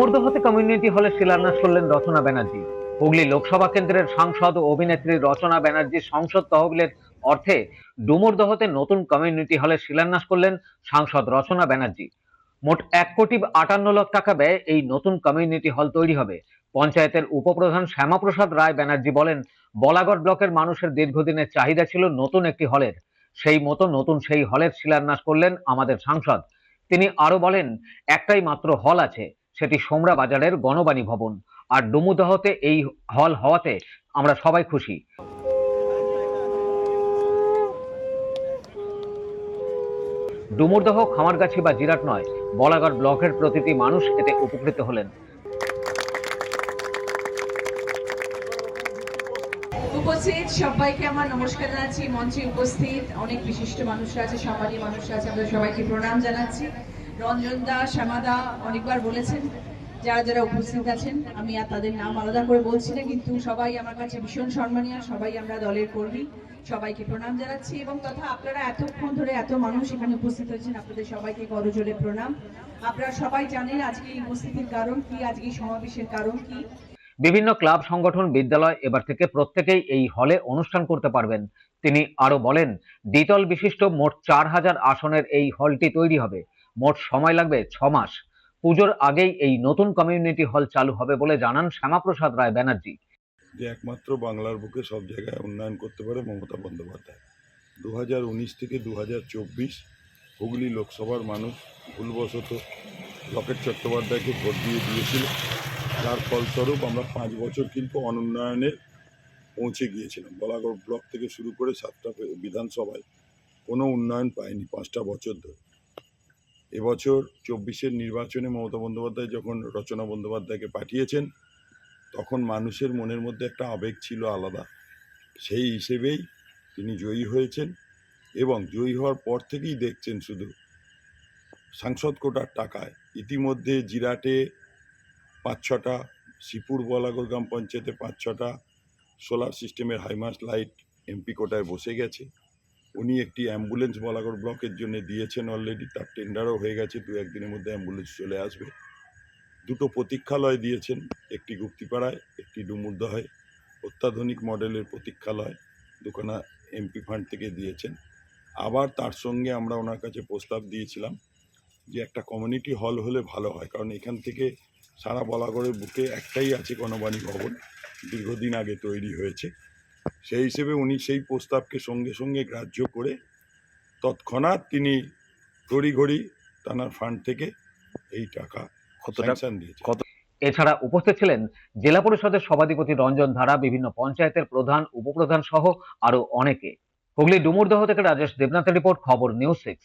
ডুমুরদহতে community হলে শিলান্যাস করলেন রচনা ব্যানার্জি। হুগলি লোকসভা কেন্দ্রের সাংসদ ও অভিনেত্রী রচনা ব্যানার্জি সংসদ তহবিলের অর্থে ডুমুরদহতে নতুন কমিউনিটি হলে শিলান্যাস করলেন সাংসদ রচনা ব্যানার্জি। মোট 1,58,00,000 টাকা ব্যয়ে এই নতুন কমিউনিটি হল তৈরি হবে। পঞ্চায়েতের উপপ্রধান শ্যামাপ্রসাদ রায় ব্যানার্জি বলেন, বলাগড় ব্লকের মানুষের দীর্ঘদিনের চাহিদা ছিল নতুন একটি হলের। সেই মতো নতুন সেই হলের শিলান্যাস করলেন আমাদের সাংসদ। তিনি আরো বলেন, একটাই মাত্র হল আছে, সেটি সোমরা বাজারের গণবাণী ভবন। আর ডুমুরদহতে এই হল হওয়াতে আমরা সবাই খুশি। ডুমুরদহ খামারগাছি বা জিরাট নয়, বলাগড় ব্লকের প্রতিটি মানুষ এতে উপকৃত হলেন। উপস্থিত সবাইকে আমার নমস্কার জানাচ্ছি। মঞ্চে উপস্থিত অনেক বিশিষ্ট মানুষরা আছে, সম্মানীয় মানুষরা আছে, আমরা সবাইকে প্রণাম জানাচ্ছি। রঞ্জন দা, শ্যামা দা অনেকবার বলেছেন, যারা যারা উপস্থিত আছেন আমি আর তাদের নাম আলাদা করে বলছি না, কিন্তু সবাই আমার কাছে ভীষণ সম্মানীয়, সবাই আমরা দলের কর্মী, সবাইকে প্রণাম জানাচ্ছি। এবং তথা আপনারা এতক্ষণ ধরে এত মানুষ এখানে উপস্থিত হয়েছেন, আপনাদের সবাইকে করজোড়ে প্রণাম। আপনারা সবাই জানেন আজকে এই উপস্থিতির কারণ কি, আজকে এই সমাবেশের কারণ কি। বিভিন্ন ক্লাব, সংগঠন, বিদ্যালয় এবার থেকে প্রত্যেকেই এই হলে অনুষ্ঠান করতে পারবেন। তিনি আরো বলেন, দ্বিতল বিশিষ্ট মোট 4,000 আসনের এই হলটি তৈরি হবে। মোট সময় লাগবে 6 মাস। পুজোর আগেই এই নতুন কমিউনিটি হল চালু হবে বলে জানান শ্যামাপ্রসাদ রায় ব্যানার্জি। যে একমাত্র বাংলার বুকে সব জায়গায় উন্নয়ন করতে পারে মমতা বন্দ্যোপাধ্যায়। 2019 থেকে 2024 হুগলি লোকসভার মানুষ ভুলবশত লকেট চট্টোপাধ্যায়কে ভোট দিয়েছিল, যার ফলস্বরূপ আমরা 5 বছর কিন্তু অনুন্নয়নে পৌঁছে গিয়েছিলাম। বলাগড় ব্লক থেকে শুরু করে 7টা বিধানসভায় কোনো উন্নয়ন পায়নি 5টা বছর ধরে। এবছর 24-এর নির্বাচনে মমতা বন্দ্যোপাধ্যায় যখন রচনা বন্দ্যোপাধ্যায়কে পাঠিয়েছেন, তখন মানুষের মনের মধ্যে একটা আবেগ ছিল আলাদা। সেই হিসেবেই তিনি জয়ী হয়েছেন এবং জয়ী হওয়ার পর থেকেই দেখছেন শুধু সাংসদ কোটার টাকায় ইতিমধ্যে জিরাটে 5-6টা, শ্রীপুর বলাগড় গ্রাম পঞ্চায়েতে 5-6টা সোলার সিস্টেমের হাইমাস্ট লাইট এমপি কোটায় বসে গেছে। উনি একটি অ্যাম্বুলেন্স বলাগড় ব্লকের জন্য দিয়েছেন অলরেডি, তার টেন্ডারও হয়ে গেছে, 2-1 দিনের মধ্যে অ্যাম্বুলেন্স চলে আসবে। 2টো প্রতীক্ষালয় দিয়েছেন, একটি গুপ্তিপাড়ায়, একটি ডুমুরদহে। অত্যাধুনিক মডেলের প্রতীক্ষালয় 2খানা এমপি ফান্ড থেকে দিয়েছেন। আবার তার সঙ্গে আমরা ওনার কাছে প্রস্তাব দিয়েছিলাম যে একটা কমিউনিটি হল হলে ভালো হয়, কারণ এখান থেকে সারা বলাগড়ের বুকে একটাই আছে গণবাণী ভবন, দীর্ঘদিন আগে তৈরি হয়েছে। সেই হিসেবে উনি সেই প্রস্তাবকে সঙ্গে সঙ্গে গ্রাহ্য করে তৎক্ষণাৎ তিনি তড়িঘড়ি তানার ফান্ড থেকে এই টাকা স্যাংশন দিয়েছেন। এছাড়া উপস্থিত ছিলেন জেলা পরিষদের সভাধিপতি রঞ্জন ধারা, বিভিন্ন পঞ্চায়েতের প্রধান, উপপ্রধান সহ আরো অনেকে। হুগলি ডুমুরদহ থেকে রাজেশ দেবনাথের রিপোর্ট, খবর নিউজ 6।